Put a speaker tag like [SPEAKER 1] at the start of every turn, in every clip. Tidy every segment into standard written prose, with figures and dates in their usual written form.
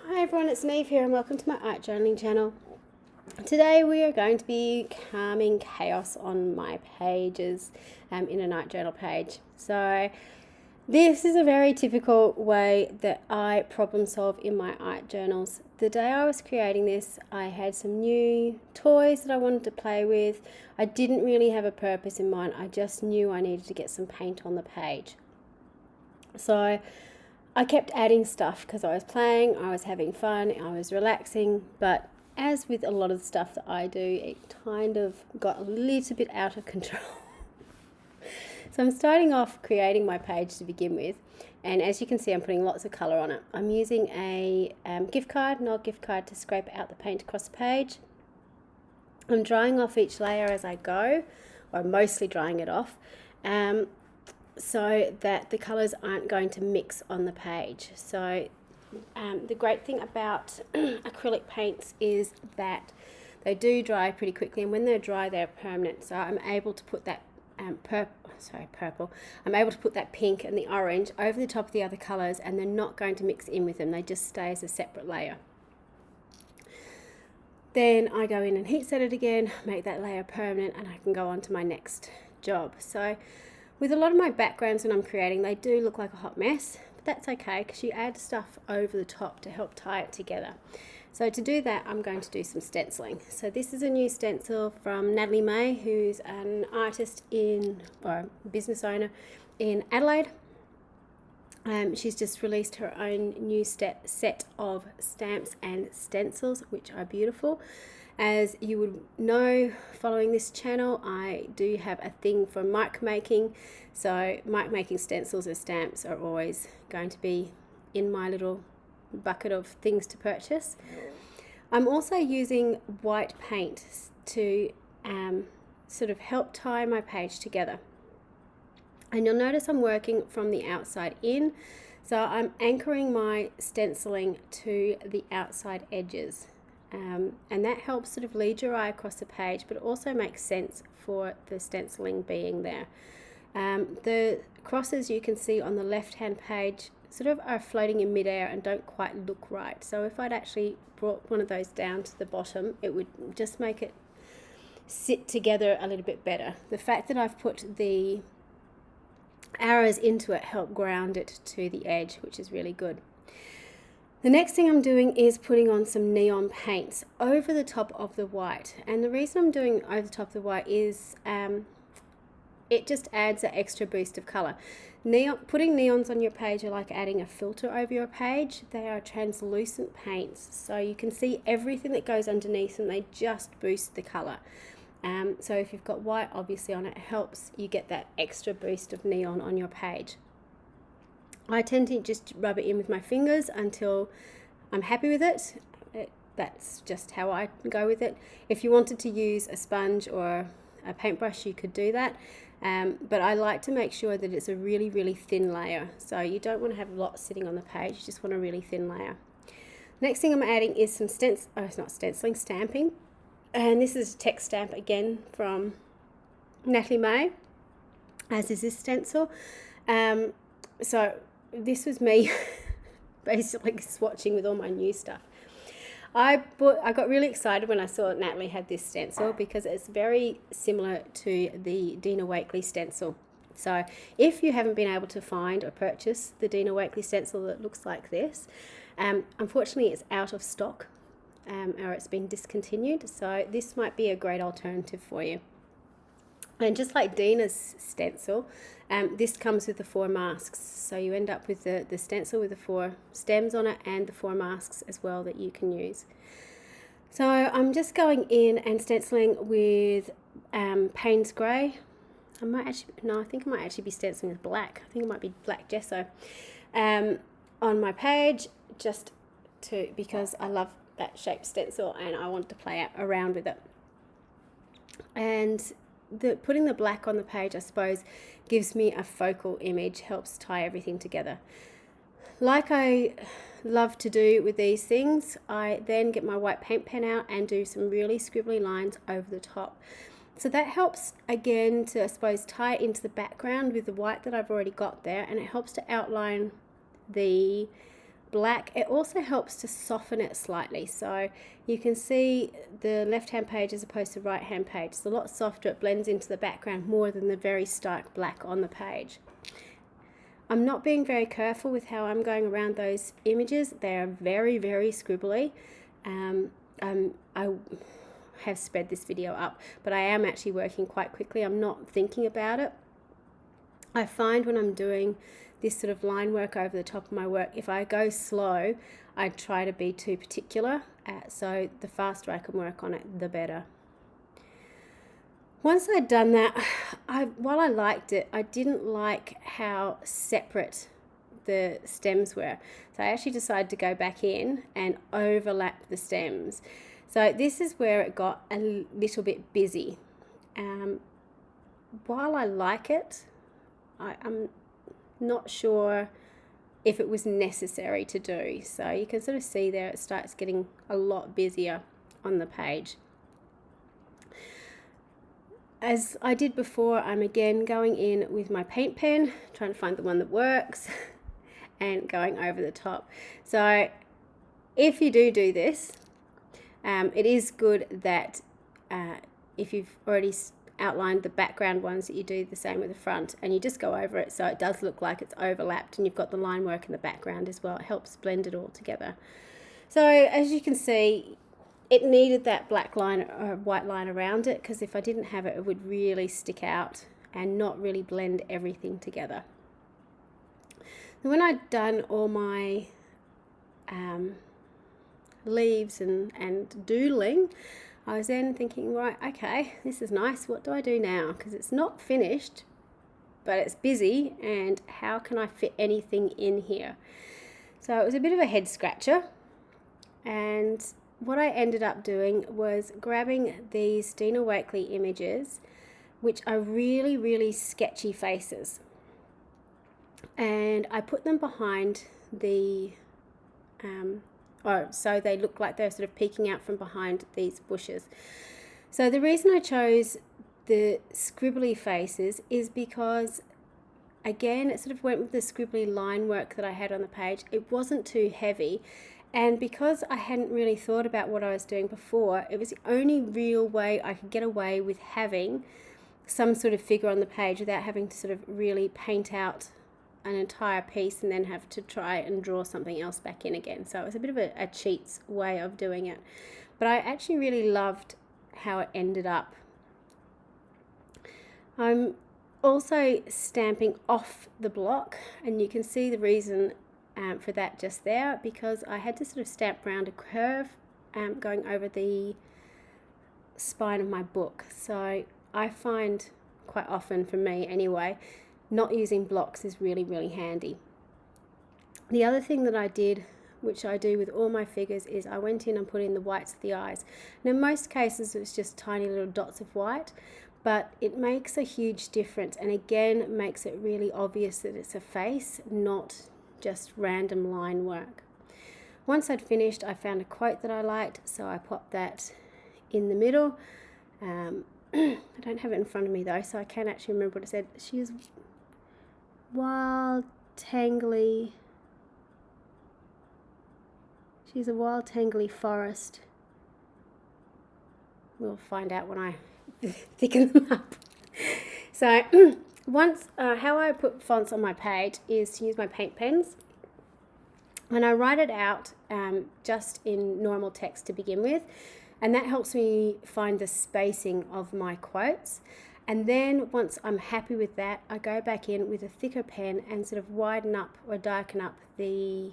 [SPEAKER 1] Hi everyone, it's Niamh here and welcome to my art journaling channel. Today we are going to be calming chaos on my pages in a night journal page. So this is a very typical way that I problem solve in my art journals. The day I was creating this, I had some new toys that I wanted to play with. I didn't really have a purpose in mind. I just knew I needed to get some paint on the page. So I kept adding stuff because I was playing, I was having fun, I was relaxing, but as with a lot of the stuff that I do, it kind of got a little bit out of control. So I'm starting off creating my page to begin with, and as you can see I'm putting lots of colour on it. I'm using a gift card, an old gift card, to scrape out the paint across the page. I'm drying off each layer as I go, or mostly drying it off. So that the colours aren't going to mix on the page. So the great thing about acrylic paints is that they do dry pretty quickly, and when they're dry they're permanent. So I'm able to put that purple. I'm able to put that pink and the orange over the top of the other colours, and they're not going to mix in with them. They just stay as a separate layer. Then I go in and heat set it again, make that layer permanent, and I can go on to my next job. So with a lot of my backgrounds when I'm creating, they do look like a hot mess, but that's okay because you add stuff over the top to help tie it together. So to do that, I'm going to do some stenciling. So this is a new stencil from Niamh, who's an artist or a business owner in Adelaide. She's just released her own new set of stamps and stencils, which are beautiful. As you would know, following this channel, I do have a thing for mark making. So mark making stencils or stamps are always going to be in my little bucket of things to purchase. I'm also using white paint to sort of help tie my page together. And you'll notice I'm working from the outside in. So I'm anchoring my stenciling to the outside edges. And that helps sort of lead your eye across the page, but it also makes sense for the stenciling being there. The crosses you can see on the left hand page sort of are floating in midair and don't quite look right. So if I'd actually brought one of those down to the bottom, it would just make it sit together a little bit better. The fact that I've put the arrows into it help ground it to the edge, which is really good. The next thing I'm doing is putting on some neon paints over the top of the white. And the reason I'm doing over the top of the white is it just adds an extra boost of colour. Putting neons on your page are like adding a filter over your page. They are translucent paints, so you can see everything that goes underneath and they just boost the colour. So if you've got white obviously on it, it helps you get that extra boost of neon on your page. I tend to just rub it in with my fingers until I'm happy with it. That's just how I go with it. If you wanted to use a sponge or a paintbrush, you could do that. But I like to make sure that it's a really, really thin layer. So you don't want to have lots sitting on the page, you just want a really thin layer. Next thing I'm adding is some stamping. And this is a text stamp again from Niamh, as is this stencil. So this was me basically swatching with all my new stuff. I got really excited when I saw Natalie had this stencil because it's very similar to the Dina Wakley stencil. So if you haven't been able to find or purchase the Dina Wakley stencil that looks like this, unfortunately it's out of stock or it's been discontinued. So this might be a great alternative for you. And just like Dina's stencil, this comes with the 4 masks. So you end up with the stencil with the 4 stems on it and the 4 masks as well that you can use. So I'm just going in and stenciling with Payne's Grey. I think I might actually be stenciling with black. I think it might be black gesso on my page, because I love that shaped stencil and I wanted to play around with it. And putting the black on the page, I suppose, gives me a focal image, helps tie everything together. Like I love to do with these things, I then get my white paint pen out and do some really scribbly lines over the top. So that helps again to, I suppose, tie into the background with the white that I've already got there, and it helps to outline the black, it also helps to soften it slightly. So you can see the left-hand page as opposed to right-hand page. It's a lot softer. It blends into the background more than the very stark black on the page. I'm not being very careful with how I'm going around those images. They are very, very scribbly. I have sped this video up, but I am actually working quite quickly. I'm not thinking about it. I find when I'm doing this sort of line work over the top of my work, if I go slow, I try to be too particular. So the faster I can work on it, the better. Once I'd done that, while I liked it, I didn't like how separate the stems were. So I actually decided to go back in and overlap the stems. So this is where it got a little bit busy. While I like it, I'm not sure if it was necessary to do. So you can sort of see there it starts getting a lot busier on the page. As I did before, I'm again going in with my paint pen, trying to find the one that works, and going over the top. So if you do this, it is good that if you've already outlined the background ones, that you do the same with the front, and you just go over it so it does look like it's overlapped and you've got the line work in the background as well. It helps blend it all together. So as you can see, it needed that black line or white line around it, because if I didn't have it, it would really stick out and not really blend everything together. And when I'd done all my leaves and doodling, I was then thinking, right, okay, this is nice. What do I do now? Because it's not finished, but it's busy, and how can I fit anything in here? So it was a bit of a head scratcher, and what I ended up doing was grabbing these Dina Wakley images, which are really, really sketchy faces, and I put them behind the so they look like they're sort of peeking out from behind these bushes. So the reason I chose the scribbly faces is because, again, it sort of went with the scribbly line work that I had on the page. It wasn't too heavy, and because I hadn't really thought about what I was doing before, it was the only real way I could get away with having some sort of figure on the page without having to sort of really paint out an entire piece and then have to try and draw something else back in again. So it was a bit of a cheats way of doing it, but I actually really loved how it ended up. I'm also stamping off the block, and you can see the reason for that just there, because I had to sort of stamp around a curve going over the spine of my book. So I find quite often, for me anyway, not using blocks is really, really handy. The other thing that I did, which I do with all my figures, is I went in and put in the whites of the eyes. And in most cases it's just tiny little dots of white, but it makes a huge difference, and again makes it really obvious that it's a face, not just random line work. Once I'd finished, I found a quote that I liked, so I popped that in the middle. I don't have it in front of me though, so I can't actually remember what it said. She is wild, tangly. She's a wild, tangly forest. We'll find out when I thicken them up. So once, how I put fonts on my page is to use my paint pens. And I write it out just in normal text to begin with, and that helps me find the spacing of my quotes. And then once I'm happy with that, I go back in with a thicker pen and sort of widen up or darken up the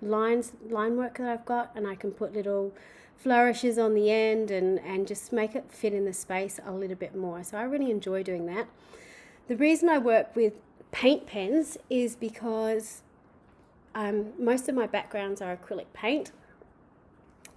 [SPEAKER 1] line work that I've got, and I can put little flourishes on the end and just make it fit in the space a little bit more. So I really enjoy doing that. The reason I work with paint pens is because most of my backgrounds are acrylic paint,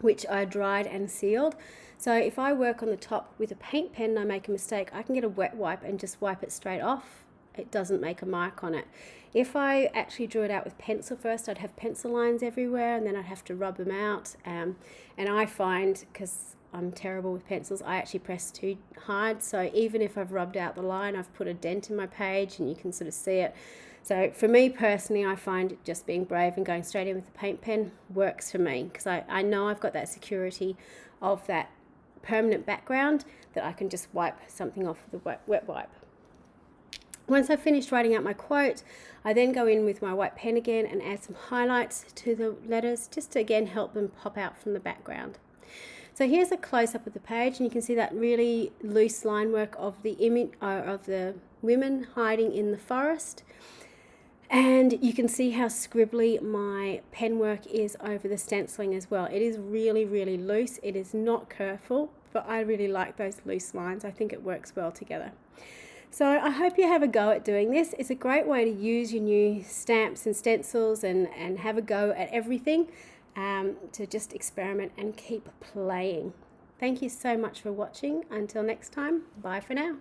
[SPEAKER 1] which I dried and sealed. So if I work on the top with a paint pen and I make a mistake, I can get a wet wipe and just wipe it straight off. It doesn't make a mark on it. If I actually drew it out with pencil first, I'd have pencil lines everywhere, and then I'd have to rub them out. And I find, because I'm terrible with pencils, I actually press too hard. So even if I've rubbed out the line, I've put a dent in my page, and you can sort of see it. So for me personally, I find just being brave and going straight in with the paint pen works for me, because I know I've got that security of that permanent background that I can just wipe something off with a wet wipe. Once I've finished writing out my quote, I then go in with my white pen again and add some highlights to the letters, just to again help them pop out from the background. So here's a close-up of the page, and you can see that really loose line work of the image of the women hiding in the forest. And you can see how scribbly my pen work is over the stenciling as well. It is really, really loose. It is not careful, but I really like those loose lines. I think it works well together. So I hope you have a go at doing this. It's a great way to use your new stamps and stencils and have a go at everything, to just experiment and keep playing. Thank you so much for watching. Until next time, bye for now.